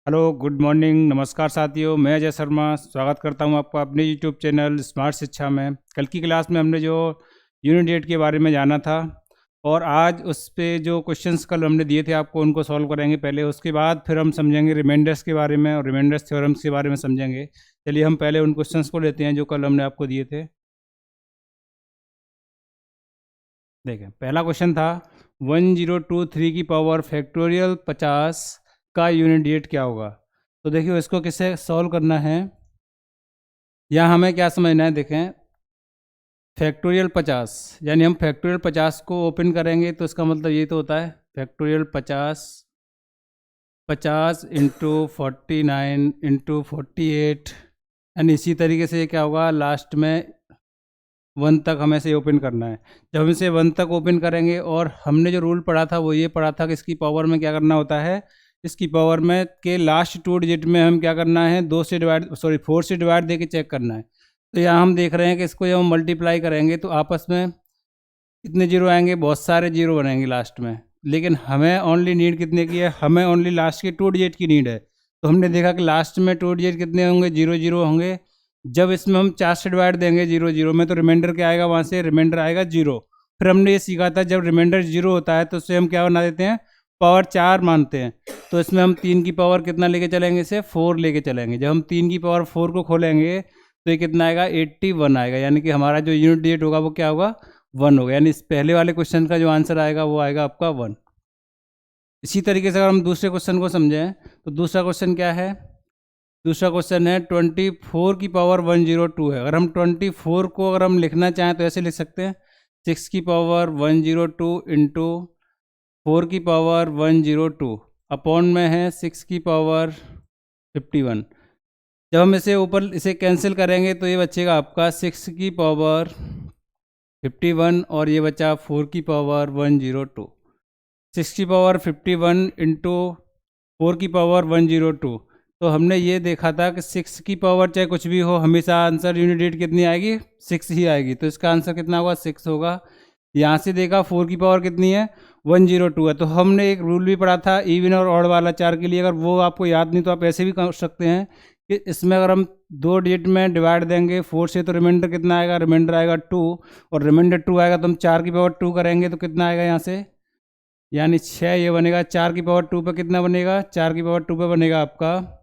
Hello, good morning, नमस्कार साथियों। मैं अजय शर्मा स्वागत करता हूं आपका अपने यूट्यूब चैनल स्मार्ट शिक्षा में। कल की क्लास में हमने जो यूनिट 8 के बारे में जाना था और आज उस पे जो क्वेश्चंस कल हमने दिए थे आपको उनको सॉल्व करेंगे पहले। उसके बाद फिर हम समझेंगे रिमाइंडर्स के बारे में और रिमाइंडर्स थ्योरम्स के बारे में समझेंगे। चलिए हम पहले उन क्वेश्चंस को लेते हैं जो कल हमने आपको दिए थे। देखें, पहला क्वेश्चन था 1023 की पावर फैक्टोरियल 50 का यूनिट 8 क्या होगा। तो देखिए इसको किसे सॉल्व करना है, यहाँ हमें क्या समझना है। देखें, फैक्टोरियल 50 यानी हम फैक्टोरियल 50 को ओपन करेंगे तो इसका मतलब ये तो होता है फैक्टोरियल 50 50 इंटू 49 इंटू 48, यानी इसी तरीके से ये क्या होगा, लास्ट में 1 तक हमें इसे ओपन करना है। जब हम इसे 1 तक ओपन करेंगे और हमने जो रूल पढ़ा था वो ये पढ़ा था कि इसकी पावर में क्या करना होता है, इसकी पावर में के लास्ट 2 डिजिट में हम क्या करना है, 4 से डिवाइड दे के चेक करना है। तो यहाँ हम देख रहे हैं कि इसको जब हम मल्टीप्लाई करेंगे तो आपस में कितने जीरो आएंगे, बहुत सारे जीरो बनेंगे लास्ट में। लेकिन हमें ओनली नीड कितने की है, हमें ओनली लास्ट के 2 डिजिट की नीड है। तो हमने देखा कि लास्ट में 2 डिजिट कितने होंगे, 0 0 होंगे। जब इसमें हम 4 से डिवाइड देंगे 0 0 में तो रिमाइंडर क्या आएगा, वहाँ से रिमाइंडर आएगा 0। फिर हमने ये सीखा था जब रिमाइंडर 0 होता है तो उससे हम क्या बना देते हैं, पावर 4 मानते हैं। तो इसमें हम 3 की पावर कितना लेके चलेंगे, इसे 4 लेके चलेंगे। जब हम 3 की पावर 4 को खोलेंगे तो ये कितना आएगा, 81 आएगा। यानी कि हमारा जो यूनिट डिजिट होगा वो क्या होगा, 1 होगा। यानी इस पहले वाले क्वेश्चन का जो आंसर आएगा वो आएगा आपका 1। इसी तरीके से अगर हम दूसरे क्वेश्चन को समझें तो दूसरा क्वेश्चन क्या है, दूसरा क्वेश्चन है 24 की पावर 102 है। अगर हम 24 को अगर हम लिखना चाहें तो ऐसे लिख सकते हैं 6 की पावर 102 इंटू 4 की पावर 102 अपॉन में है 6 की पावर 51। जब हम इसे ऊपर इसे कैंसिल करेंगे तो ये बचेगा आपका 6 की पावर 51 और ये बचा 4 की पावर 102। 6 की पावर 51 इंटू 4 की पावर 102। तो हमने ये देखा था कि 6 की पावर चाहे कुछ भी हो हमेशा आंसर यूनिट डिजिट कितनी आएगी, 6 ही आएगी। तो इसका आंसर कितना होगा, 6 होगा। यहाँ से देखा 4 की पावर कितनी है, 102 है। तो हमने एक रूल भी पढ़ा था इवन और ऑड वाला 4 के लिए। अगर वो आपको याद नहीं तो आप ऐसे भी कर सकते हैं कि इसमें अगर हम 2 डिजिट में डिवाइड देंगे 4 से तो रिमाइंडर कितना आएगा, रिमाइंडर आएगा 2। और रिमाइंडर 2 आएगा तो हम 4 की पावर 2 करेंगे तो कितना आएगा यहाँ से, यानी 6 ये बनेगा। 4 की पावर 2 पे कितना बनेगा, 4 की पावर 2 पे बनेगा आपका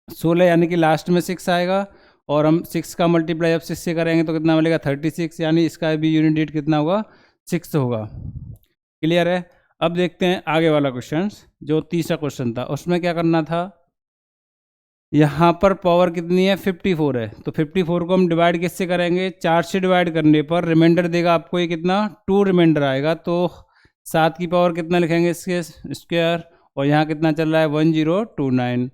16, यानी कि लास्ट में 6 आएगा। और हम 6 का मल्टीप्लाई अब 6 से करेंगे तो कितना मिलेगा, 36। यानी इसका भी यूनिट डिजिट कितना होगा, 6 होगा। क्लियर है। अब देखते हैं आगे वाला क्वेश्चन, जो तीसरा क्वेश्चन था उसमें क्या करना था। यहाँ पर पावर कितनी है, 54 है। तो 54 को हम डिवाइड किससे करेंगे, 4 से डिवाइड करने पर रिमाइंडर देगा आपको ये कितना, 2 रिमाइंडर आएगा। तो 7 की पावर कितना लिखेंगे इसके स्क्वायर, और यहाँ कितना चल रहा है 1029।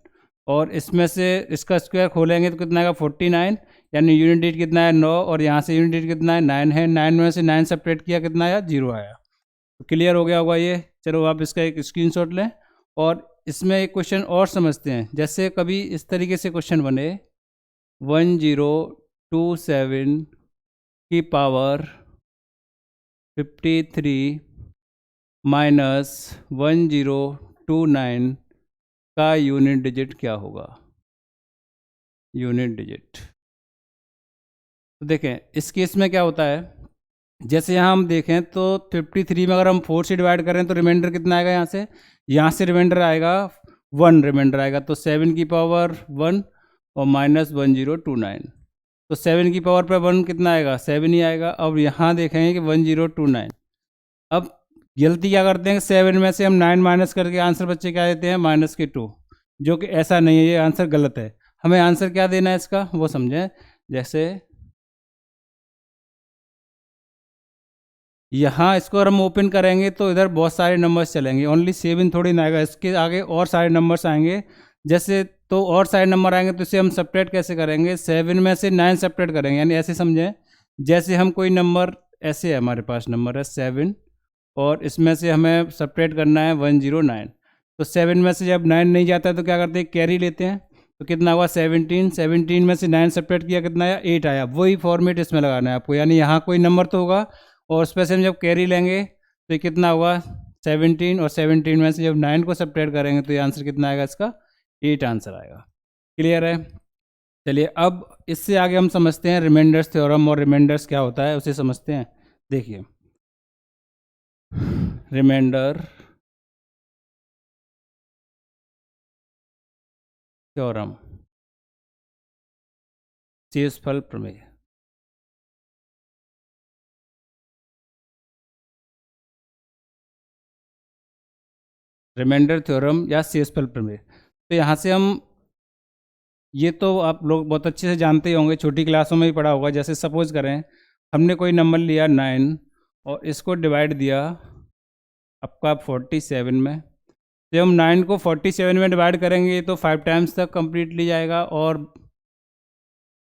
और इसमें से इसका स्क्वायर खोलेंगे तो कितना आएगा 49, यानी यूनिट डिजिट कितना है 9। और यहाँ से यूनिट डिजिट कितना है 9 है। 9 में से 9 सेपरेट किया कितना आया, 0 आया। तो क्लियर हो गया होगा ये। चलो आप इसका एक स्क्रीनशॉट लें और इसमें एक क्वेश्चन और समझते हैं। जैसे कभी इस तरीके से क्वेश्चन बने 1027 की पावर 53 माइनस 1029 का यूनिट डिजिट क्या होगा, यूनिट डिजिट। तो देखें इस केस में क्या होता है, जैसे यहाँ हम देखें तो 53 में अगर हम 4 से डिवाइड करें तो रिमाइंडर कितना आएगा, यहाँ से रिमाइंडर आएगा 1 रिमाइंडर आएगा। तो 7 की पावर 1 और माइनस 1029। तो 7 की पावर पर 1 कितना आएगा, 7 ही आएगा। अब यहाँ देखेंगे कि 1029। अब गलती क्या करते हैं, 7 में से हम 9 माइनस करके आंसर बच्चे क्या देते हैं, माइनस के 2, जो कि ऐसा नहीं है, ये आंसर गलत है। हमें आंसर क्या देना है इसका वो समझें। जैसे यहाँ इसको अगर हम ओपन करेंगे तो इधर बहुत सारे नंबर्स चलेंगे, ओनली 7 थोड़ी ना आएगा, इसके आगे और सारे नंबर्स आएंगे। जैसे तो और सारे नंबर आएंगे तो इसे हम सेपरेट कैसे करेंगे, 7 में से 9 सेपरेट करेंगे। यानी ऐसे समझें, जैसे हम कोई नंबर, ऐसे है हमारे पास नंबर है 7 और इसमें से हमें सेपरेट करना है 109। तो 7 में से जब 9 नहीं जाता है तो क्या करते हैं, कैरी लेते हैं। तो कितना हुआ 17। 17 में से 9 सेपरेट किया कितना आया, 8 आया। वही फॉर्मेट इसमें लगाना है आपको। यानी यहाँ कोई नंबर तो होगा और उस पर से हम जब कैरी लेंगे तो ये कितना होगा 17, और 17 में से जब 9 को सेपरेट करेंगे तो ये आंसर कितना आएगा इसका 8 आंसर आएगा। क्लियर है? चलिए अब इससे आगे हम समझते हैं रिमाइंडर्स थ्योरम, और रिमाइंडर्स क्या होता है उसे समझते हैं। देखिए रिमाइंडर थ्योरम, शेषफल प्रमेय। रिमाइंडर थ्योरम या शेषफल प्रमेय, तो यहाँ से हम, ये तो आप लोग बहुत अच्छे से जानते ही होंगे, छोटी क्लासों में ही पढ़ा होगा। जैसे सपोज करें हमने कोई नंबर लिया 9 और इसको डिवाइड दिया आपका 47 में। जब हम 9 को 47 में डिवाइड करेंगे तो 5 टाइम्स तक कंप्लीटली जाएगा, और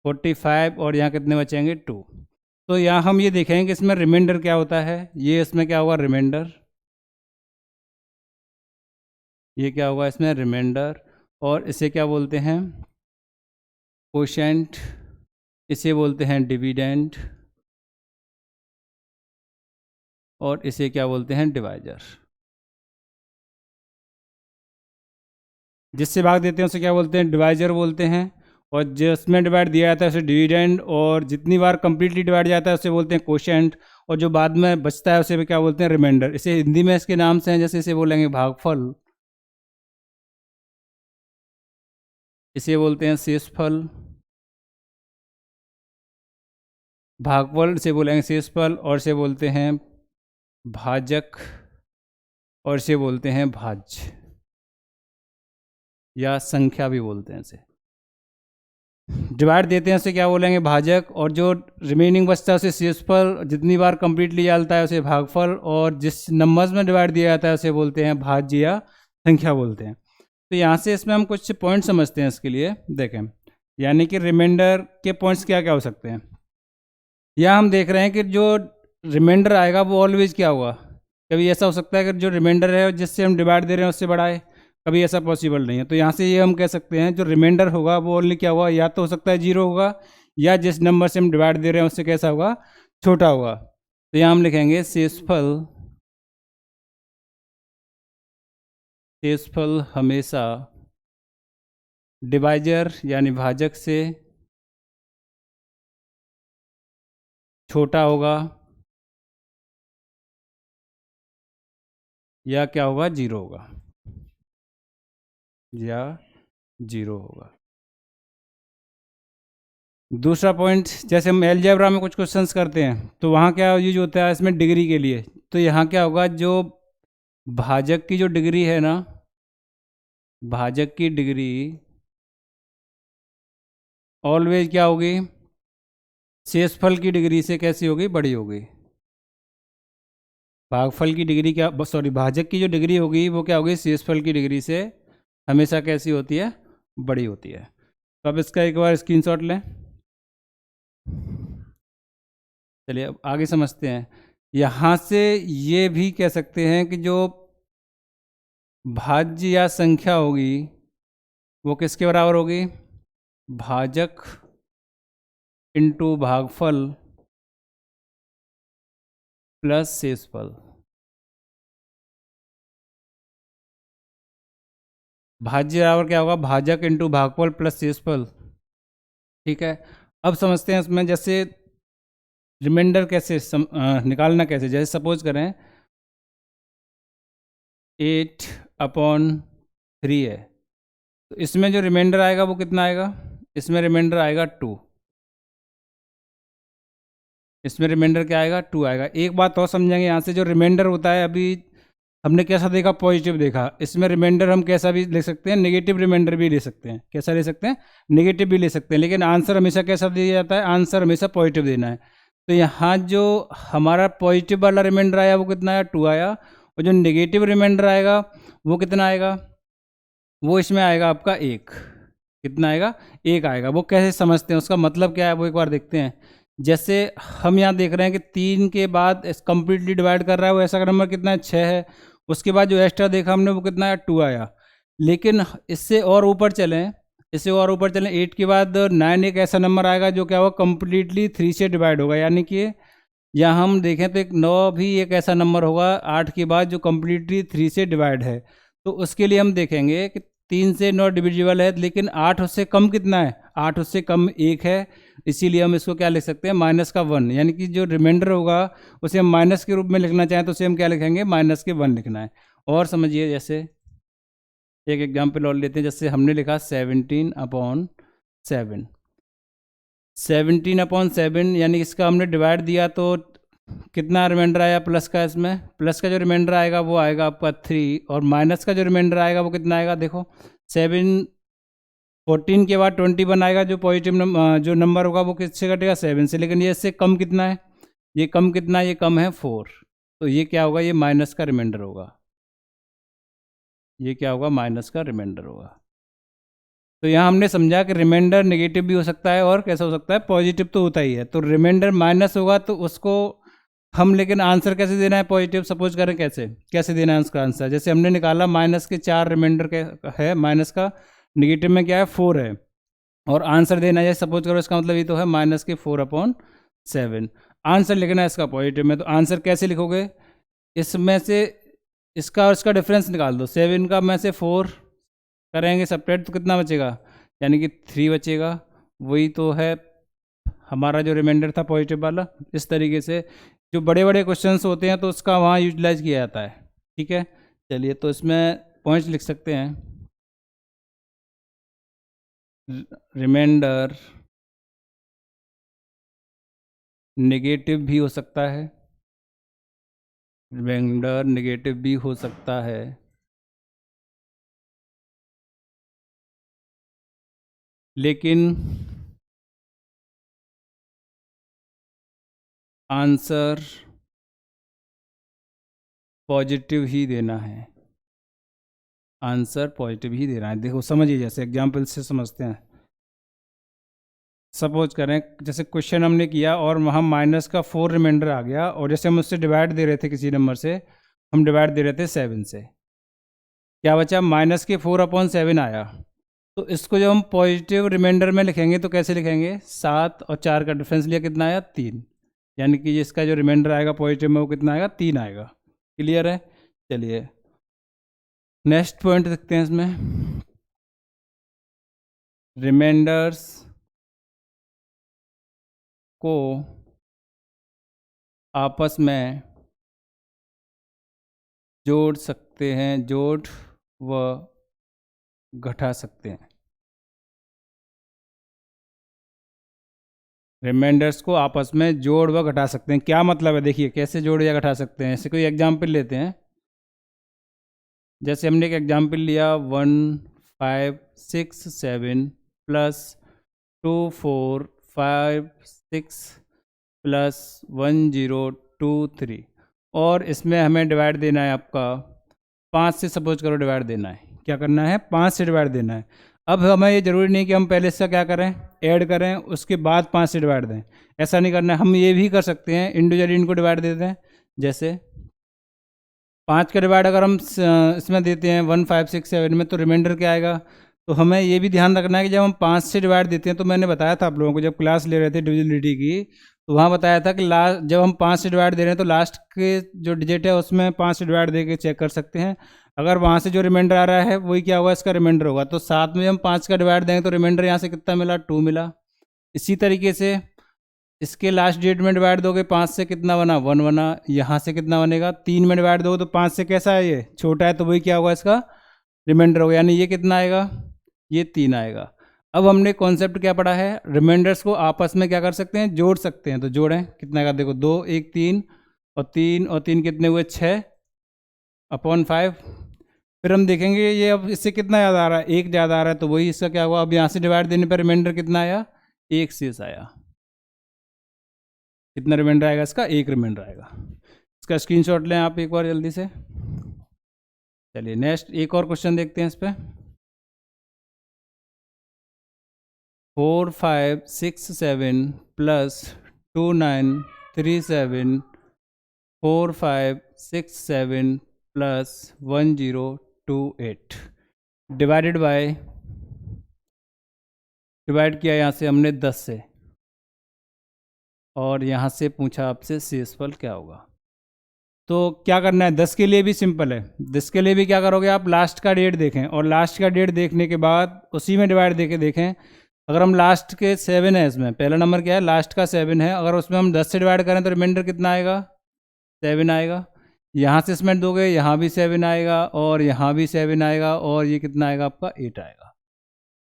45 और यहाँ कितने बचेंगे 2। तो यहाँ हम ये देखेंगे कि इसमें रिमाइंडर क्या होता है। ये इसमें क्या होगा रिमाइंडर, ये क्या होगा इसमें रिमाइंडर, और इसे क्या बोलते हैं कोशेंट, इसे बोलते हैं डिविडेंड, और इसे क्या बोलते हैं डिवाइजर। जिससे भाग देते हैं उसे क्या बोलते हैं डिवाइजर बोलते हैं, और जिसमें डिवाइड दिया जाता है उसे डिविडेंड, और जितनी बार कंप्लीटली डिवाइड जाता है उसे बोलते हैं कोशेंट, और जो बाद में बचता है उसे भी क्या बोलते हैं रिमाइंडर। इसे हिंदी में इसके नाम से हैं, जैसे इसे बोलेंगे भागफल, इसे बोलते हैं शेषफल, भागफल इसे बोलेंगे शेषफल, और इसे बोलते हैं भाजक, और इसे बोलते हैं भाज्य या संख्या भी बोलते हैं इसे। डिवाइड देते हैं उसे क्या बोलेंगे भाजक, और जो रिमेनिंग बचता है उसे शेषफल, जितनी बार कंप्लीटली जाता है उसे भागफल, और जिस नंबर्स में डिवाइड दिया जाता है उसे बोलते हैं भाज्य या संख्या बोलते हैं। तो यहाँ से इसमें हम कुछ पॉइंट समझते हैं इसके लिए। देखें यानी कि रिमाइंडर के पॉइंट्स क्या क्या हो सकते हैं। यहाँ हम देख रहे हैं कि जो रिमाइंडर आएगा वो ऑलवेज क्या होगा, कभी ऐसा हो सकता है कि जो रिमाइंडर है जिससे हम डिवाइड दे रहे हैं उससे बड़ा है, कभी ऐसा पॉसिबल नहीं है। तो यहाँ से ये हम कह सकते हैं जो रिमाइंडर होगा वो ओनली क्या होगा, या तो हो सकता है 0 होगा, या जिस नंबर से हम डिवाइड दे रहे हैं उससे कैसा होगा छोटा होगा। तो यहाँ हम लिखेंगे शेषफल, शेषफल हमेशा डिवाइजर यानी भाजक से छोटा होगा, या क्या होगा 0 होगा, या 0 होगा। दूसरा पॉइंट, जैसे हम अलजेब्रा में कुछ क्वेश्चंस करते हैं तो वहाँ क्या यूज होता है इसमें डिग्री के लिए। तो यहाँ क्या होगा, जो भाजक की जो डिग्री है ना, भाजक की डिग्री ऑलवेज क्या होगी, शेषफल की डिग्री से कैसी होगी, बड़ी होगी। भागफल की डिग्री क्या, सॉरी भाजक की जो डिग्री होगी वो क्या होगी, शेषफल की डिग्री से हमेशा कैसी होती है, बड़ी होती है। तो अब इसका एक बार स्क्रीनशॉट लें। चलिए अब आगे समझते हैं। यहाँ से ये भी कह सकते हैं कि जो भाज्य या संख्या होगी वो किसके बराबर होगी, भाजक इंटू भागफल प्लस शेषफल। भाज्य बराबर क्या होगा, भाजक इंटू भागफल प्लस शेषफल। ठीक है, अब समझते हैं इसमें जैसे रिमाइंडर कैसे निकालना कैसे। जैसे सपोज करें 8/3 है, तो इसमें जो रिमाइंडर आएगा वो कितना आएगा, इसमें रिमाइंडर आएगा 2, इसमें रिमाइंडर क्या आएगा 2 आएगा। एक बात और समझेंगे यहाँ से, जो रिमाइंडर होता है अभी हमने कैसा देखा, पॉजिटिव देखा। इसमें रिमाइंडर हम कैसा भी ले सकते हैं, नेगेटिव रिमाइंडर भी ले सकते हैं। कैसा ले सकते हैं, नेगेटिव भी ले सकते हैं, लेकिन आंसर हमेशा कैसा दिया जाता है, आंसर हमेशा पॉजिटिव देना है। तो यहाँ जो हमारा पॉजिटिव वाला रिमाइंडर आया वो कितना आया, 2 आया, और जो नेगेटिव रिमाइंडर आएगा वो कितना आएगा, वो इसमें आएगा आपका 1। कितना आएगा, 1 आएगा। वो कैसे समझते हैं, उसका मतलब क्या है वो एक बार देखते हैं। जैसे हम यहाँ देख रहे हैं कि 3 के बाद कंप्लीटली डिवाइड कर रहा है, वो ऐसा नंबर कितना है, 6 है। उसके बाद जो एक्स्ट्रा देखा हमने वो कितना है, 2 आया। लेकिन इससे और ऊपर चलें, इससे और ऊपर चलें, 8 के बाद 9 एक ऐसा नंबर आएगा जो क्या होगा, कंप्लीटली 3 से डिवाइड होगा। यानी कि यहाँ हम देखें तो एक 9 भी एक ऐसा नंबर होगा 8 के बाद जो कंप्लीटली 3 से डिवाइड है। तो उसके लिए हम देखेंगे कि 3 से नॉट डिविजिबल है, लेकिन 8 उससे कम कितना है, 8 उससे कम 1 है, इसीलिए हम इसको क्या लिख सकते हैं, -1, यानी कि जो रिमाइंडर होगा उसे हम माइनस के रूप में लिखना चाहें तो उसे हम क्या लिखेंगे, -1 लिखना है। और समझिए, जैसे एक एग्जाम्पल और लेते हैं, जैसे हमने लिखा 17/7, 17/7 यानी इसका हमने डिवाइड दिया तो कितना रिमाइंडर आया प्लस का, इसमें प्लस का जो रिमाइंडर आएगा वो आएगा आपका 3, और माइनस का जो रिमाइंडर आएगा वो कितना आएगा, देखो 14 के बाद 21 आएगा, जो पॉजिटिव जो नंबर होगा वो किससे कटेगा, 7 से, लेकिन ये इससे कम कितना है, ये कम कितना है, ये कम है 4, तो ये क्या होगा, ये माइनस का रिमाइंडर होगा, ये क्या होगा, माइनस का रिमाइंडर होगा। तो यहाँ हमने समझा कि रिमाइंडर नेगेटिव भी हो सकता है और कैसा हो सकता है, पॉजिटिव तो होता ही है। तो रिमाइंडर माइनस होगा तो उसको हम, लेकिन आंसर कैसे देना है, पॉजिटिव सपोज करें, कैसे कैसे देना है उसका आंसर, जैसे हमने निकाला माइनस के 4 रिमाइंडर के है, माइनस का निगेटिव में क्या है 4 है, और आंसर देना है सपोज करो, इसका मतलब ये तो है -4/7, आंसर लिखना है इसका पॉजिटिव में। तो आंसर कैसे लिखोगे, इसमें से इसका और इसका डिफरेंस निकाल दो, 7 का में से 4 करेंगे सपरेट तो कितना बचेगा, यानी कि 3 बचेगा, वही तो है हमारा जो रिमाइंडर था पॉजिटिव वाला। इस तरीके से जो बड़े बड़े क्वेश्चंस होते हैं तो उसका वहाँ यूटिलाइज किया जाता है। ठीक है, चलिए, तो इसमें पॉइंट्स लिख सकते हैं, रिमाइंडर नेगेटिव भी हो सकता है, रिमाइंडर नेगेटिव भी हो सकता है, लेकिन आंसर पॉजिटिव ही देना है, आंसर पॉजिटिव ही देना है। देखो समझिए, जैसे एग्जाम्पल से समझते हैं, सपोज करें जैसे क्वेश्चन हमने किया और वहाँ माइनस का 4 रिमाइंडर आ गया, और जैसे हम उससे डिवाइड दे रहे थे, किसी नंबर से हम डिवाइड दे रहे थे 7 से, क्या बचा, -4/7 आया। तो इसको जब हम पॉजिटिव रिमाइंडर में लिखेंगे तो कैसे लिखेंगे, 7 और 4 का डिफरेंस लिया, कितना आया, 3, यानी कि इसका जो रिमाइंडर आएगा पॉजिटिव में वो कितना आएगा, 3 आएगा। क्लियर है, चलिए नेक्स्ट पॉइंट देखते हैं इसमें, रिमाइंडर्स को आपस में जोड़ सकते हैं, जोड़ व घटा सकते हैं, रिमाइंडर्स को आपस में जोड़ व घटा सकते हैं। क्या मतलब है, देखिए कैसे जोड़ या घटा सकते हैं। ऐसे कोई एग्जाम्पल लेते हैं, जैसे हमने एक एग्जाम्पल लिया 1567 प्लस 2456 प्लस 1023, और इसमें हमें डिवाइड देना है आपका 5 से, सपोज करो डिवाइड देना है, क्या करना है, 5 से डिवाइड देना है। अब हमें ये ज़रूरी नहीं कि हम पहले इसका क्या करें, ऐड करें, उसके बाद 5 से डिवाइड दें, ऐसा नहीं करना है। हम ये भी कर सकते हैं, इंडिविजुअली इनको डिवाइड दे दें। जैसे 5 का डिवाइड अगर हम इसमें देते हैं 1567 में, तो रिमाइंडर क्या आएगा। तो हमें ये भी ध्यान रखना है कि जब हम 5 से डिवाइड देते हैं, तो मैंने बताया था आप लोगों को जब क्लास ले रहे थे डिविजिबिलिटी की, तो वहाँ बताया था कि लास्ट जब हम 5 से डिवाइड दे रहे हैं तो लास्ट के जो डिजिट है उसमें 5 से डिवाइड दे के चेक कर सकते हैं। अगर वहाँ से जो रिमाइंडर आ रहा है वही क्या होगा, इसका रिमाइंडर होगा। तो 7 में हम 5 का डिवाइड देंगे तो रिमाइंडर यहाँ से कितना मिला, 2 मिला। इसी तरीके से इसके लास्ट डेट में डिवाइड दोगे 5 से, कितना बना, 1 बना। यहाँ से कितना बनेगा, 3 में डिवाइड दोगे तो 5 से कैसा है, ये छोटा है, तो वही क्या होगा, इसका रिमाइंडर होगा, यानी ये कितना आएगा, ये 3 आएगा। अब हमने कॉन्सेप्ट क्या पढ़ा है, रिमाइंडर्स को आपस में क्या कर सकते हैं, जोड़ सकते हैं। तो जोड़ें, कितना का, देखो 2 1 3 और 3 और 3 कितने हुए, 6/5। फिर हम देखेंगे ये अब इससे कितना याद आ रहा है, 1 ज़्यादा आ रहा है, तो वही इसका क्या हुआ, अब यहाँ से डिवाइड देने पर रिमाइंडर कितना आया, 1 शेष आया। कितना रिमाइंडर आएगा इसका, 1 रिमाइंडर आएगा। इसका स्क्रीनशॉट लें आप एक बार जल्दी से। चलिए नेक्स्ट एक और क्वेश्चन देखते हैं इस पर। 4567 plus 2937 4567 plus 1028 divided by, divide किया यहाँ से हमने 10 से, और यहाँ से पूछा आपसे शेषफल क्या होगा। तो क्या करना है, 10 के लिए भी सिंपल है। 10 के लिए भी क्या करोगे आप, लास्ट का डेट देखें और लास्ट का डेट देखने के बाद उसी में डिवाइड देके देखें। अगर हम लास्ट के 7 है, इसमें पहला नंबर क्या है, लास्ट का 7 है, अगर उसमें हम 10 से डिवाइड करें तो रिमाइंडर कितना आएगा, 7 आएगा। यहाँ से इसमें दोगे, यहाँ भी 7 आएगा और यहाँ भी 7 आएगा और ये कितना आएगा आपका, 8 आएगा।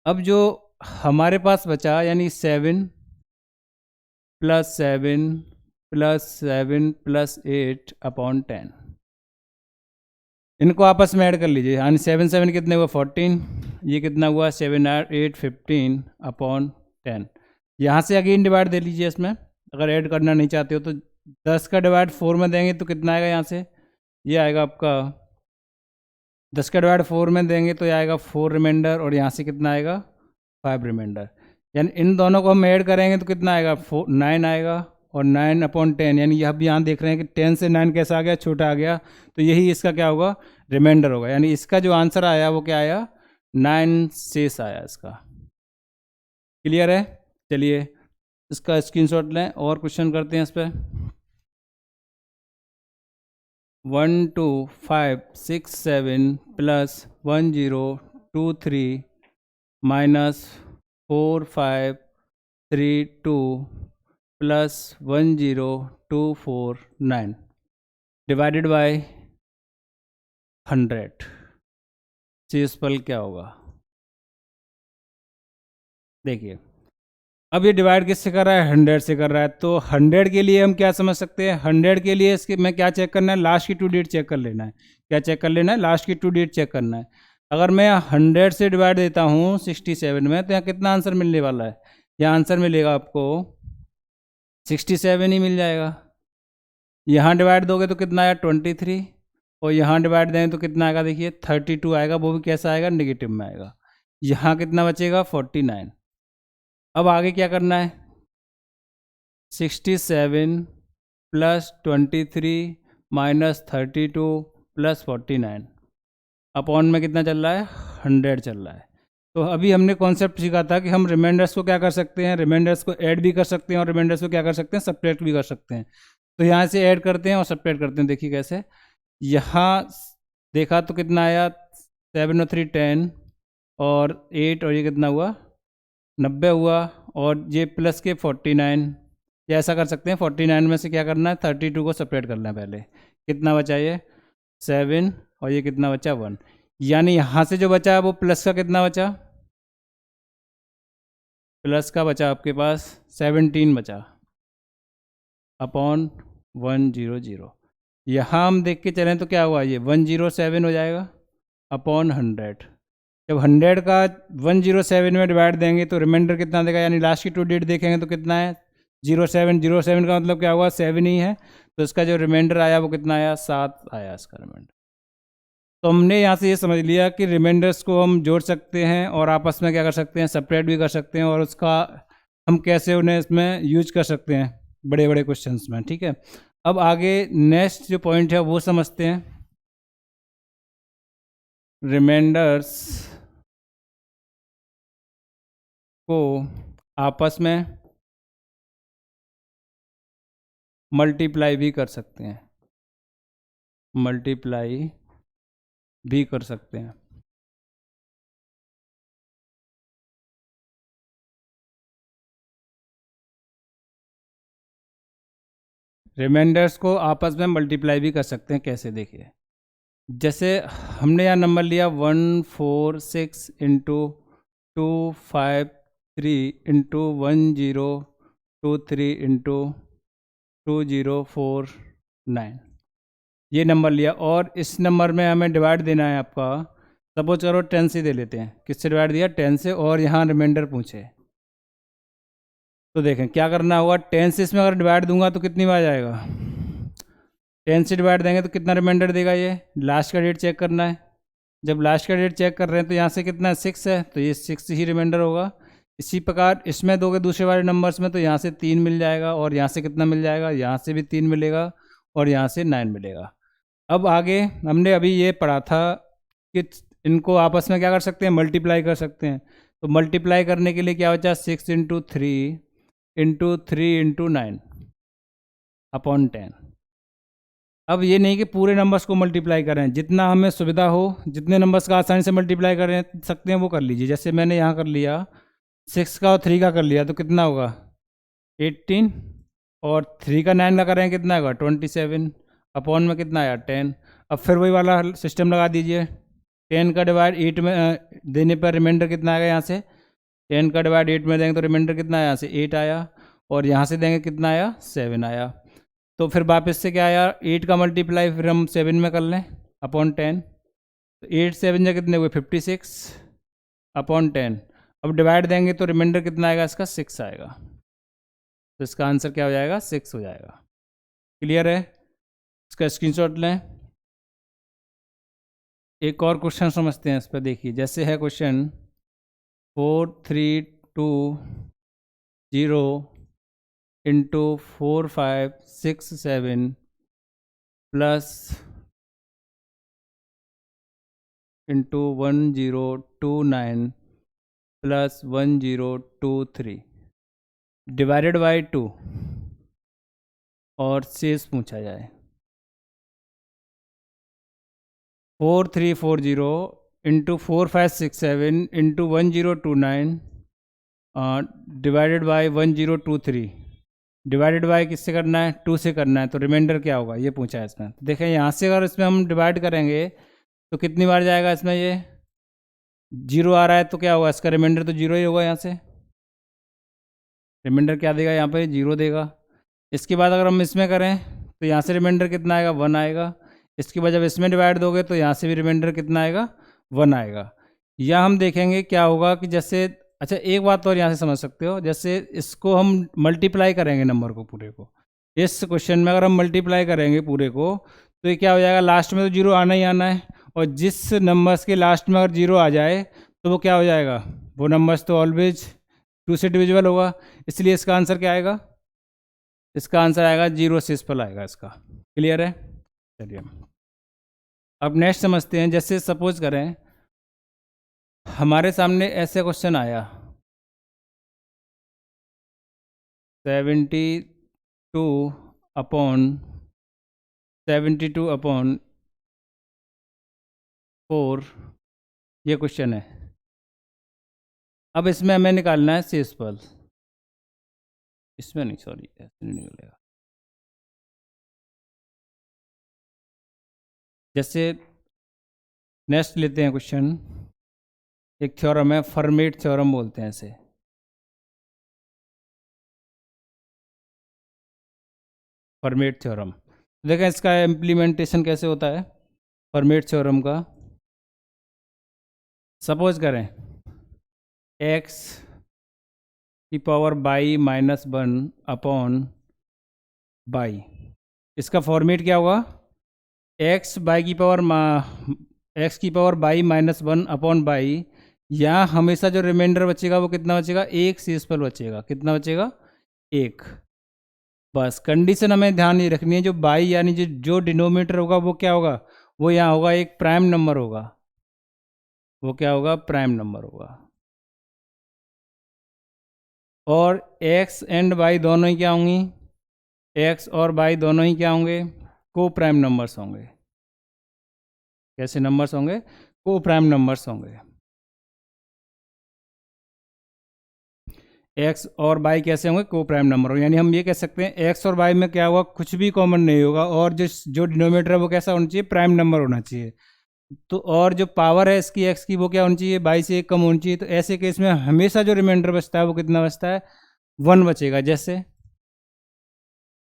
अब जो हमारे पास बचा यानी 7 प्लस 7 प्लस 7 प्लस 8 अपॉन 10, इनको आपस में ऐड कर लीजिए। यानी 7 7 कितने हुआ 14, ये कितना हुआ 7 8 15 अपॉन 10। यहाँ से अगेन डिवाइड दे लीजिए इसमें, अगर ऐड करना नहीं चाहते हो तो 10 का डिवाइड 4 में देंगे तो कितना आएगा, यहाँ से ये आएगा आपका 10 का डिवाइड 4 में देंगे तो ये आएगा 4 रिमाइंडर और यहाँ से कितना आएगा 5 रिमाइंडर। यानी इन दोनों को हम ऐड करेंगे तो कितना आएगा 9 आएगा और 9 अपॉन 10, यानी अब यहाँ देख रहे हैं कि 10 से 9 कैसा आ गया, छोटा आ गया, तो यही इसका क्या होगा, रिमाइंडर होगा। यानी इसका जो आंसर आया वो क्या आया, 9 शेष आया इसका। क्लियर है? चलिए इसका स्क्रीनशॉट लें और क्वेश्चन करते हैं इस पर। 1 2 5 6 7 plus 1 0 2 3 minus 4 5 3 2 plus 1 0 2 4 9 divided by 100, शेषफल क्या होगा। देखिए अब ये डिवाइड किससे कर रहा है, 100 से कर रहा है, तो 100 के लिए हम क्या समझ सकते हैं, 100 के लिए इसके में क्या चेक करना है, लास्ट की 2 डिजिट चेक कर लेना है। क्या चेक कर लेना है, लास्ट की 2 डिजिट चेक करना है। अगर मैं 100 से डिवाइड देता हूँ 67 में तो यहाँ कितना आंसर मिलने वाला है, यहाँ आंसर मिलेगा आपको 67 ही मिल जाएगा। यहाँ डिवाइड दोगे तो कितना आया 23 और यहाँ डिवाइड दें तो कितना आएगा, देखिए 32 आएगा, वो भी कैसा आएगा, नेगेटिव में आएगा। यहाँ कितना बचेगा 49। अब आगे क्या करना है, 67 प्लस 23 माइनस 32 प्लस 49 अपॉन में कितना चल रहा है, 100 चल रहा है। तो अभी हमने कॉन्सेप्ट सीखा था कि हम रिमाइंडर्स को क्या कर सकते हैं, रिमाइंडर्स को ऐड भी कर सकते हैं और रिमाइंडर्स को क्या कर सकते हैं, सब्ट्रैक्ट भी कर सकते हैं। तो यहाँ से ऐड करते हैं और सब्ट्रैक्ट करते हैं। देखिए कैसे, यहाँ देखा तो कितना आया 7 और 3 10 और 8 और ये कितना हुआ 90 हुआ, और ये प्लस के 49, या ऐसा कर सकते हैं 49 में से क्या करना है 32 को सेपरेट करना है पहले। कितना बचा ये 7 और ये कितना बचा 1, यानी यहाँ से जो बचा वो प्लस का कितना बचा, प्लस का बचा आपके पास 17 बचा अपॉन 100। यहाँ हम देख के चलें तो क्या हुआ, ये 107 हो जाएगा अपॉन 100। जब 100 का 107 में डिवाइड देंगे तो रिमाइंडर कितना देगा, यानी लास्ट की 2 डिजिट देखेंगे तो कितना है 07। 07 का मतलब क्या हुआ 7 ही है, तो इसका जो रिमाइंडर आया वो कितना आया 7 आया इसका रिमाइंडर। तो हमने यहाँ से ये समझ लिया कि रिमाइंडर्स को हम जोड़ सकते हैं और आपस में क्या कर सकते हैं, सेपरेट भी कर सकते हैं, और उसका हम कैसे उन्हें इसमें यूज कर सकते हैं बड़े बड़े क्वेश्चंस में। ठीक है, अब आगे नेक्स्ट जो पॉइंट है वो समझते हैं, रिमाइंडर्स को आपस में मल्टीप्लाई भी कर सकते हैं, मल्टीप्लाई भी कर सकते हैं। रिमाइंडर्स को आपस में मल्टीप्लाई भी कर सकते हैं, कैसे देखिए, जैसे हमने यहाँ नंबर लिया 146 इंटू 253 इंटू 1023 इंटू 2049, ये नंबर लिया, और इस नंबर में हमें डिवाइड देना है आपका, सपोज करो 10 से दे लेते हैं। किससे डिवाइड दिया 10 से, और यहाँ रिमाइंडर पूछे तो देखें क्या करना होगा, 10 से इसमें अगर डिवाइड दूंगा तो कितनी बार जाएगा, 10 से डिवाइड देंगे तो कितना रिमाइंडर देगा, ये लास्ट का डेट चेक करना है। जब लास्ट का डेट चेक कर रहे हैं तो यहाँ से कितना 6 है, तो ये 6 ही रिमाइंडर होगा। इसी प्रकार इसमें दोगे दूसरे वाले नंबर्स में तो यहाँ से 3 मिल जाएगा, और यहाँ से कितना मिल जाएगा, यहाँ से भी 3 मिलेगा, और यहाँ से 9 मिलेगा। अब आगे हमने अभी ये पढ़ा था कि इनको आपस में क्या कर सकते हैं, मल्टीप्लाई कर सकते हैं। तो मल्टीप्लाई करने के लिए क्या बचा 6 इंटू 3 इंटू 3 इंटू 9 अपॉन 10। अब ये नहीं कि पूरे नंबर्स को मल्टीप्लाई करें, जितना हमें सुविधा हो, जितने नंबर्स का आसानी से मल्टीप्लाई कर सकते हैं वो कर लीजिए। जैसे मैंने यहाँ कर लिया 6 का और 3 का कर लिया, तो कितना होगा 18, और 3 का 9 का करें कितना होगा 27, अपॉन में कितना आया 10। अब फिर वही वाला सिस्टम लगा दीजिए, 10 का डिवाइड 8 में देने पर रिमाइंडर कितना आएगा, यहाँ से 10 का डिवाइड 8 में देंगे तो रिमाइंडर कितना आया, यहाँ से 8 आया, और यहाँ से देंगे कितना आया 7 आया। तो फिर वापस से क्या आया, 8 का मल्टीप्लाई फिर हम 7 में कर लें अपॉन 10, तो 8 7 जा कितने हुए 56 अपॉन 10। अब डिवाइड देंगे तो रिमाइंडर कितना आएगा इसका 6 आएगा, तो इसका आंसर क्या हो जाएगा 6 हो जाएगा। क्लियर है, इसका स्क्रीनशॉट लें। एक और क्वेश्चन समझते हैं इस पर, देखिए जैसे है question 4 3 2 0 into 4 5 6 7 plus into 1 0 2 9 plus 1 0 2 3 divided by 2 और शेष पूछा जाए। 4 3 4 0 into 4 5 6 7 into 1 0 2 9 divided by 1 0 2 3 divided by किससे करना है 2 से करना है, तो रिमाइंडर क्या होगा ये पूछा है इसमें। तो देखें यहाँ से अगर इसमें हम डिवाइड करेंगे तो कितनी बार जाएगा इसमें, ये 0 आ रहा है तो क्या होगा इसका रिमाइंडर तो 0 ही होगा, यहाँ से रिमाइंडर क्या देगा यहाँ पे 0 देगा। इसके बाद अगर हम इसमें करें तो यहाँ से रिमाइंडर कितना आएगा 1 आएगा। इसके बाद जब इसमें डिवाइड दोगे तो यहाँ से भी रिमाइंडर कितना आएगा 1 आएगा। या हम देखेंगे क्या होगा कि जैसे, अच्छा एक बात तो और यहाँ से समझ सकते हो, जैसे इसको हम मल्टीप्लाई करेंगे नंबर को पूरे को, इस क्वेश्चन में अगर हम मल्टीप्लाई करेंगे पूरे को तो ये क्या हो जाएगा, लास्ट में तो 0 आना ही आना है, और जिस नंबर्स के लास्ट में अगर 0 आ जाए तो वो क्या हो जाएगा, वो नंबर्स तो ऑलवेज 2 से डिविजिबल होगा। इसलिए इसका आंसर क्या आएगा, इसका आंसर आएगा 0 सिंपल आएगा इसका। क्लियर है, चलिए अब नेक्स्ट समझते हैं। जैसे सपोज करें हमारे सामने ऐसे क्वेश्चन आया 72 अपॉन 4 ये क्वेश्चन है। अब इसमें हमें निकालना है शेषफल, इसमें नहीं, सॉरी ऐसे नहीं निकलेगा। जैसे नेक्स्ट लेते हैं क्वेश्चन, एक थ्योरम है, फर्मेट थ्योरम बोलते हैं इसे। फर्मेट थ्योरम, देखें इसका इम्प्लीमेंटेशन कैसे होता है फर्मेट थ्योरम का। सपोज करें x की power by minus 1 upon by, इसका फॉर्मेट क्या होगा, x की power by minus 1 upon by. यहाँ हमेशा जो रिमाइंडर बचेगा वो कितना बचेगा, एक शेषफल बचेगा, कितना बचेगा 1। बस कंडीशन हमें ध्यान नहीं रखनी है, जो बाई यानी जो डिनोमिनेटर होगा वो क्या होगा, वो यहाँ होगा एक प्राइम नंबर होगा, वो क्या होगा प्राइम नंबर होगा। और x एंड y दोनों ही क्या होंगी, x और y दोनों ही क्या होंगे, को प्राइम नंबर्स होंगे। कैसे नंबर्स होंगे, को प्राइम नंबर्स होंगे। x और y कैसे होंगे, को प्राइम नंबर होंगे। यानी हम ये कह सकते हैं x और y में क्या होगा, कुछ भी कॉमन नहीं होगा, और जो डिनोमिनेटर है वो कैसा होना चाहिए, प्राइम नंबर होना चाहिए। तो और जो पावर है इसकी x की वो क्या होनी चाहिए, y से एक कम होनी चाहिए। तो ऐसे केस में हमेशा जो रिमाइंडर बचता है वो कितना बचता है, 1 बचेगा। जैसे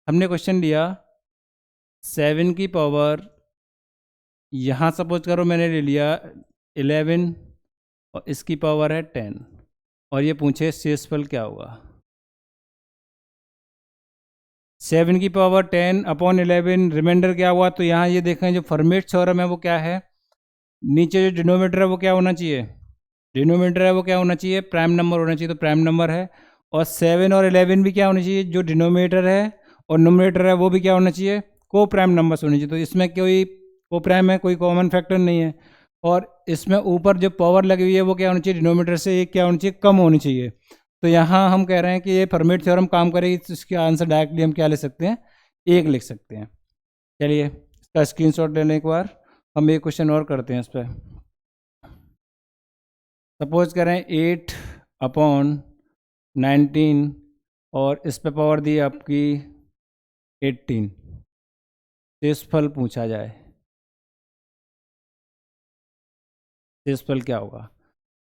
हमने क्वेश्चन लिया 7 की पावर, यहाँ सपोज करो मैंने ले लिया 11 और इसकी पावर है 10, और ये पूछे शेषफल क्या होगा। 7 की पावर 10 अपॉन 11 रिमाइंडर क्या हुआ, तो यहाँ ये देखें जो फर्मेट थ्योरम है वो क्या है, नीचे जो डिनोमिनेटर है वो क्या होना चाहिए, डिनोमिनेटर है वो क्या होना चाहिए, प्राइम नंबर होना चाहिए, तो प्राइम नंबर है। और 7 और 11 भी क्या होना चाहिए, जो डिनोमिनेटर है और नोमिनेटर है वो भी क्या होना चाहिए, को प्राइम नंबर्स होनी चाहिए। तो इसमें कोई को प्राइम है, कोई कॉमन फैक्टर नहीं है। और इसमें ऊपर जो पावर लगी हुई है वो क्या होनी चाहिए, डिनोमिनेटर से एक क्या होनी चाहिए, कम होनी चाहिए। तो यहाँ हम कह रहे हैं कि ये फर्मेट थ्योरम काम करेगी, तो इसके आंसर डायरेक्टली हम क्या ले सकते हैं, 1 लिख सकते हैं। चलिए इसका स्क्रीनशॉट ले लें एक बार, हम एक क्वेश्चन और करते हैं इस पर। सपोज करें 8/19 और इस पे पावर दी आपकी 18, शेषफल पूछा जाए, शेषफल क्या होगा।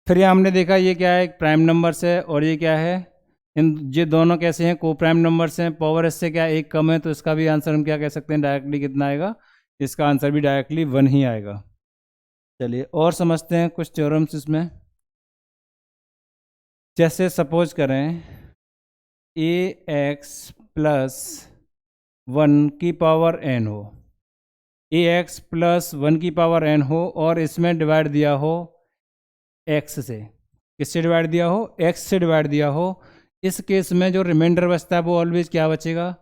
फिर ये हमने देखा ये क्या है, एक प्राइम नंबर्स है और ये क्या है, ये दोनों कैसे हैं, को प्राइम नंबर्स हैं, पावर इससे क्या एक कम है, तो इसका भी आंसर हम क्या कह सकते हैं, डायरेक्टली कितना आएगा, इसका आंसर भी डायरेक्टली 1 ही आएगा। चलिए और समझते हैं कुछ थ्योरम्स इसमें। जैसे सपोज करें ax प्लस 1 की पावर n हो, ax प्लस 1 की पावर n हो और इसमें डिवाइड दिया हो x से, किससे डिवाइड दिया हो, x से डिवाइड दिया हो। इस केस में जो रिमाइंडर बचता है वो ऑलवेज क्या बचेगा,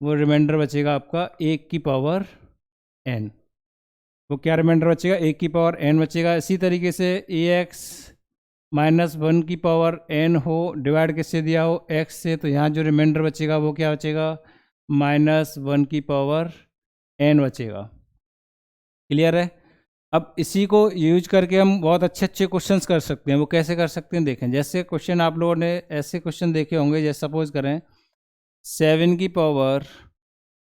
वो रिमाइंडर बचेगा आपका 1 की पावर n। वो क्या रिमाइंडर बचेगा, 1 की पावर n बचेगा। इसी तरीके से ax माइनस 1 की पावर n हो, डिवाइड किससे दिया हो, x से, तो यहाँ जो रिमाइंडर बचेगा वो क्या बचेगा, -1 की पावर n बचेगा। क्लियर है। अब इसी को यूज करके हम बहुत अच्छे अच्छे क्वेश्चंस कर सकते हैं। वो कैसे कर सकते हैं देखें, जैसे क्वेश्चन आप लोगों ने ऐसे क्वेश्चन देखे होंगे, जैसे सपोज करें 7 की पावर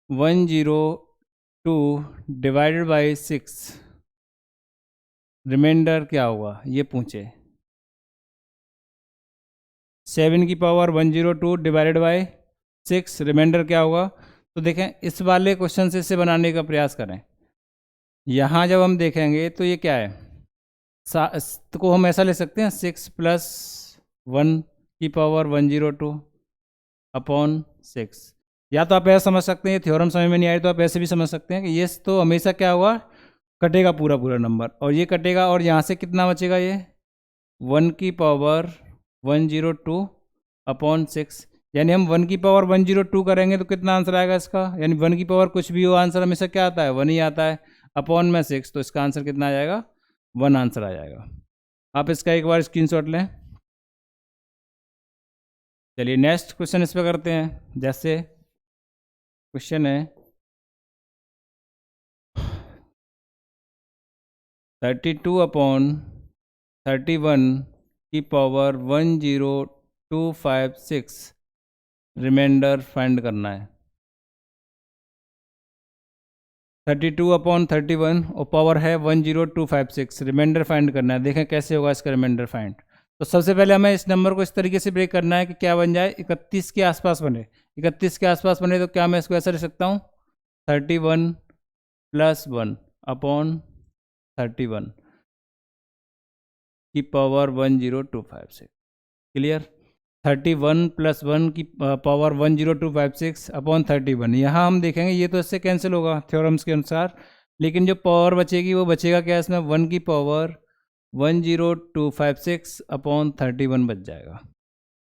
102 डिवाइडेड बाई 6, रिमाइंडर क्या होगा ये पूछे। 7 की पावर 102 डिवाइडेड बाई 6, रिमाइंडर क्या होगा। तो देखें इस वाले क्वेश्चन से इसे बनाने का प्रयास करें। यहाँ जब हम देखेंगे तो ये क्या है, तो को हम ऐसा ले सकते हैं 6 प्लस 1 की पावर 102 अपॉन 6। या तो आप ऐसा समझ सकते हैं, ये थ्योरम समझ में नहीं आए तो आप ऐसे भी समझ सकते हैं कि ये तो हमेशा क्या होगा, कटेगा पूरा पूरा नंबर और ये कटेगा, और यहाँ से कितना बचेगा, ये 1 की पावर 102 अपॉन 6। यानी हम 1 की पावर 102 करेंगे तो कितना आंसर आएगा इसका, यानी 1 की पावर कुछ भी हो आंसर हमेशा क्या आता है, 1 ही आता है, अपॉन में 6, तो इसका आंसर कितना आ जाएगा, 1 आंसर आ जाएगा। आप इसका एक बार स्क्रीनशॉट लें। चलिए नेक्स्ट क्वेश्चन इस पर करते हैं। जैसे क्वेश्चन है 32/31 की पावर 10256, रिमाइंडर फाइंड करना है। 32/31 और पावर है 10256, रिमाइंडर फाइंड करना है। देखें कैसे होगा इसका रिमाइंडर फाइंड। तो सबसे पहले हमें इस नंबर को इस तरीके से ब्रेक करना है कि क्या बन जाए, 31 के आसपास बने। 31 के आसपास बने तो क्या मैं इसको ऐसा लिख सकता हूँ, 31 + 1 अपॉन 31 की पावर 10256। क्लियर। 31 + 1 की पावर 10256 अपॉन 31। यहाँ हम देखेंगे ये तो इससे कैंसिल होगा थ्योरम्स के अनुसार, लेकिन जो पावर बचेगी वो बचेगा क्या इसमें, 1 की पावर 10256 अपॉन 31 बच जाएगा।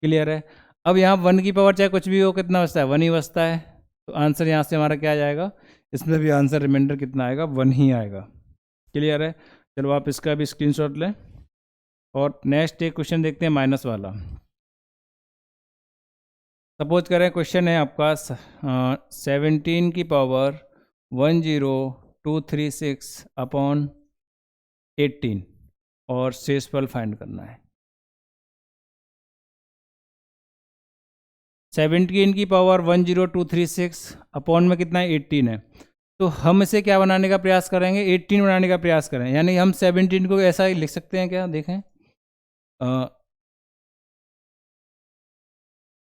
क्लियर है। अब यहाँ 1 की पावर चाहे कुछ भी हो कितना बचता है, 1 ही बचता है, तो आंसर यहाँ से हमारा क्या आ जाएगा, इसमें भी आंसर रिमाइंडर कितना आएगा, 1 ही आएगा। क्लियर है। चलो आप इसका भी स्क्रीनशॉट लें और नेक्स्ट एक क्वेश्चन देखते हैं माइनस वाला। सपोज करें क्वेश्चन है आपका 17 की पावर 10236 अपॉन 18 और शेषफल फाइंड करना है। 17 की पावर 10236 अपॉन में कितना है, 18 है। तो हम इसे क्या बनाने का प्रयास करेंगे, 18 बनाने का प्रयास करें। यानी हम 17 को ऐसा लिख सकते हैं क्या, देखें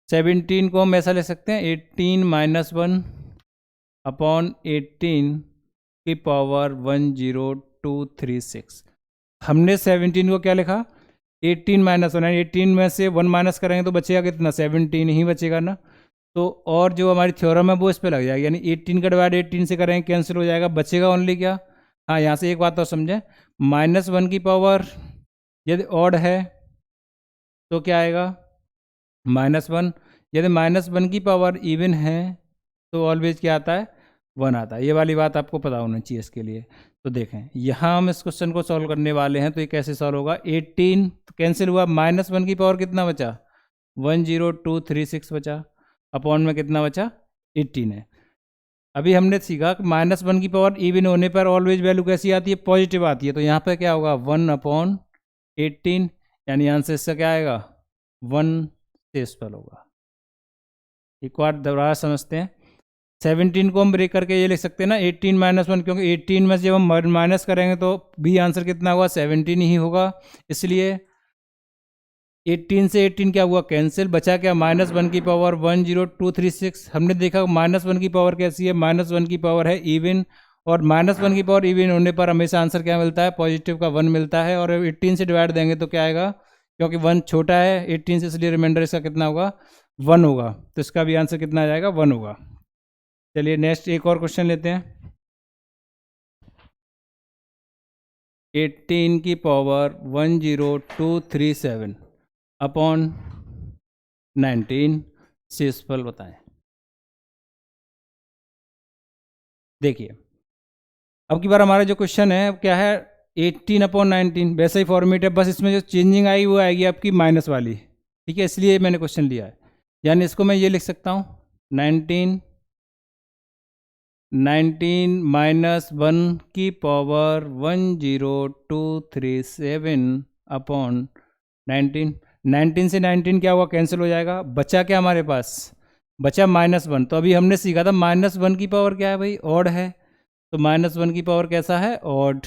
17 को हम ऐसा ले सकते हैं 18 - 1 अपॉन 18 की पावर 10236। हमने 17 को क्या लिखा, 18 - 1, 18 में से 1 माइनस करेंगे तो बचेगा कितना, 17 ही बचेगा ना। तो और जो हमारी थ्योरम है वो इस पे लग जाएगी, यानी 18 का डिवाइड 18 से करेंगे कैंसिल हो जाएगा, बचेगा ओनली क्या, हाँ यहाँ से एक बात और समझें, -1 की पावर यदि ऑड है तो क्या आएगा, -1। यदि -1 की पावर इवन है तो ऑलवेज क्या आता है, 1 आता है। ये वाली बात आपको पता होना चाहिए इसके लिए। तो देखें यहाँ हम इस क्वेश्चन को सॉल्व करने वाले हैं, तो ये कैसे सॉल्व होगा, 18 तो कैंसिल हुआ, -1 की पावर कितना बचा, 10236 बचा, अपॉन में कितना बचा, 18 है। अभी हमने सीखा कि -1 की पावर इवन होने पर ऑलवेज वैल्यू कैसी आती है, पॉजिटिव आती है। तो यहाँ पर क्या होगा 1/18, यानी आंसर इसका क्या आएगा 1 डेसिमल होगा। एक बार दोबारा समझते हैं। 17 को हम ब्रेक करके ये लिख सकते हैं ना 18 - 1, क्योंकि 18 में से जब हम माइनस करेंगे तो भी आंसर कितना होगा 17 ही होगा। इसलिए 18 से 18 क्या हुआ कैंसिल, बचा क्या -1 की पावर 10236। हमने देखा -1 की पावर कैसी है, -1 की पावर है इवन, और -1 की पावर इवन होने पर हमेशा आंसर क्या मिलता है, पॉजिटिव का 1 मिलता है। और 18 से डिवाइड देंगे तो क्या आएगा, क्योंकि 1 छोटा है 18 से, इसलिए रिमाइंडर इसका कितना होगा 1 होगा। तो इसका भी आंसर कितना आ जाएगा 1 होगा। चलिए नेक्स्ट एक और क्वेश्चन लेते हैं। 18 की पावर 10237 अपॉन 19 शेषफल बताएं। देखिए अब की बार हमारा जो क्वेश्चन है क्या है 18/19, वैसा ही फॉर्मेट है, बस इसमें जो चेंजिंग आई वो आएगी आपकी माइनस वाली, ठीक है, इसलिए मैंने क्वेश्चन लिया है। यानी इसको मैं ये लिख सकता हूँ 19 -1 की पावर 10237 अपॉन 19। 19 से 19 क्या हुआ कैंसिल हो जाएगा, बचा क्या हमारे पास, बचा -1। तो अभी हमने सीखा था -1 की पावर क्या है भाई, ऑड है। तो -1 की पावर कैसा है, ऑड।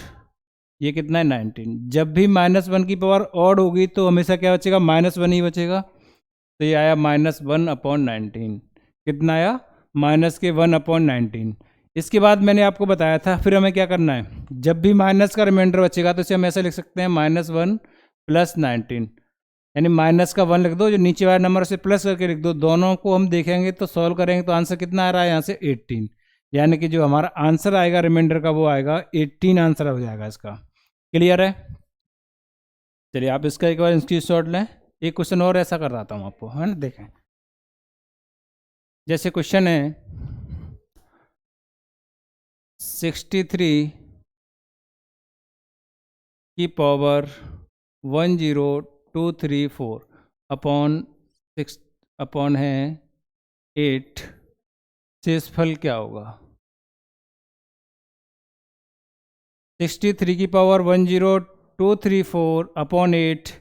ये कितना है 19। जब भी -1 की पावर ऑड होगी तो हमेशा क्या बचेगा, -1 ही बचेगा। तो ये आया -1/19। कितना आया, -1/19। इसके बाद मैंने आपको बताया था फिर हमें क्या करना है, जब भी माइनस का रिमाइंडर बचेगा तो इसे हम ऐसे लिख सकते हैं -1 + 19, यानी माइनस का 1 लिख दो, जो नीचे वाला नंबर उसे प्लस करके लिख दो। दोनों को हम देखेंगे तो सॉल्व करेंगे तो आंसर कितना आ रहा है यहाँ से 18, यानी कि जो हमारा आंसर आएगा रिमाइंडर का वो आएगा 18 आंसर हो जाएगा इसका। क्लियर है। चलिए आप इसका एक बार स्क्रीनशॉट लें। एक क्वेश्चन और ऐसा कर रहा था आपको, है ना, देखें। जैसे क्वेश्चन है 63 की पावर 10234 अपॉन 6 अपॉन है 8, शेषफल क्या होगा। 63 की पावर 10234 अपॉन 8,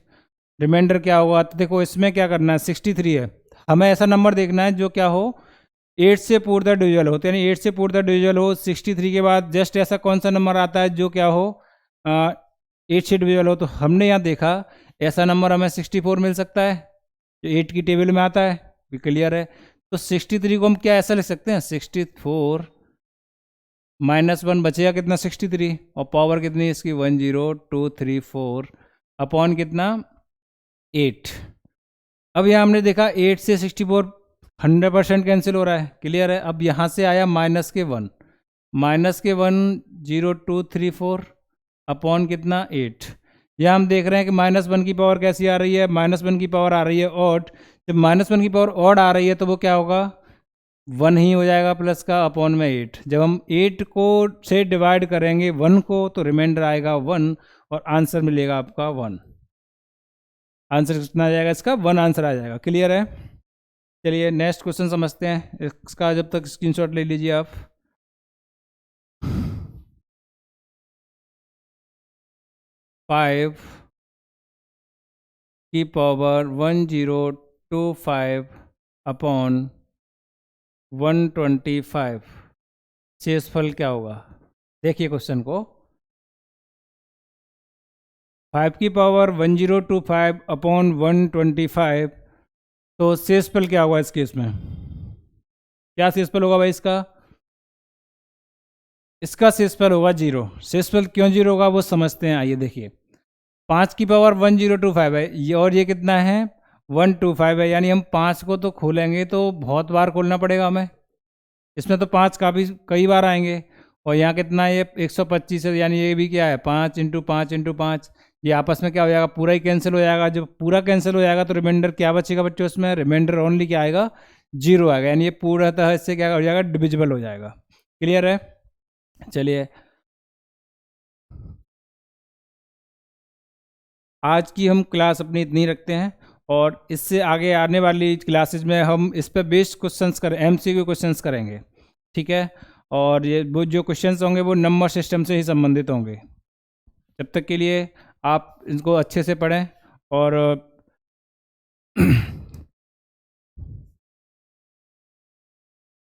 रिमाइंडर क्या होगा। तो देखो इसमें क्या करना है, 63 है, हमें ऐसा नंबर देखना है जो क्या हो 8 से पूर्णतः डिविजल हो, यानी 8 से पूर्णतः डिविजल हो। 63 के बाद जस्ट ऐसा कौन सा नंबर आता है जो क्या हो 8 से डिविजल हो। तो हमने यहाँ देखा ऐसा नंबर हमें 64 मिल सकता है जो 8 की टेबल में आता है, क्लियर है। तो 63 को हम क्या ऐसा लिख सकते हैं 64 -1 बचेगा कितना 63, और पावर कितनी है इसकी 10234 अपॉन कितना 8। अब यहाँ हमने देखा 8 से 64 100% कैंसिल हो रहा है, क्लियर है। अब यहाँ से आया -1 -10234 अपॉन कितना 8। यहाँ हम देख रहे हैं कि -1 की पावर कैसी आ रही है, -1 की पावर आ रही है ऑड। जब -1 की पावर ऑड आ रही है तो वो क्या होगा 1 ही हो जाएगा प्लस का अपॉन में 8। जब हम 8 को से डिवाइड करेंगे 1 को तो रिमाइंडर आएगा 1 और आंसर मिलेगा आपका 1। आंसर कितना आ जाएगा इसका 1 आंसर आ जाएगा, क्लियर है। चलिए नेक्स्ट क्वेश्चन समझते हैं इसका, जब तक स्क्रीनशॉट ले लीजिए आप। फाइव की पावर 1025 अपॉन 125, शेषफल क्या होगा। देखिए क्वेश्चन को, 5 की पावर 1025 अपॉन 125, तो शेषफल क्या होगा इस केस में, क्या शेषफल होगा भाई इसका शेषफल होगा 0। शेषफल क्यों 0 होगा वो समझते हैं, आइए देखिए। 5 की पावर 1025 है ये, और ये कितना है 125 है, यानी हम 5 को तो खोलेंगे तो बहुत बार खोलना पड़ेगा हमें, इसमें तो 5 काफ़ी कई बार आएंगे। और यहाँ कितना है ये 125 है, यानी ये भी क्या है 5 × 5 × 5, ये आपस में क्या हो जाएगा पूरा ही कैंसिल हो जाएगा। जब पूरा कैंसिल हो जाएगा तो रिमाइंडर क्या बचेगा बच्चों, उसमें रिमाइंडर ओनली क्या आएगा 0 आएगा, यानी ये पूरा इससे क्या हो जाएगा डिविजिबल हो जाएगा, क्लियर है। चलिए आज की हम क्लास अपनी इतनी रखते हैं, और इससे आगे आने वाली क्लासेज में हम इस पर बेस्ड क्वेश्चंस एमसीक्यू क्वेश्चंस करेंगे, ठीक है। और ये वो जो क्वेश्चंस होंगे वो नंबर सिस्टम से ही संबंधित होंगे। जब तक के लिए आप इनको अच्छे से पढ़ें और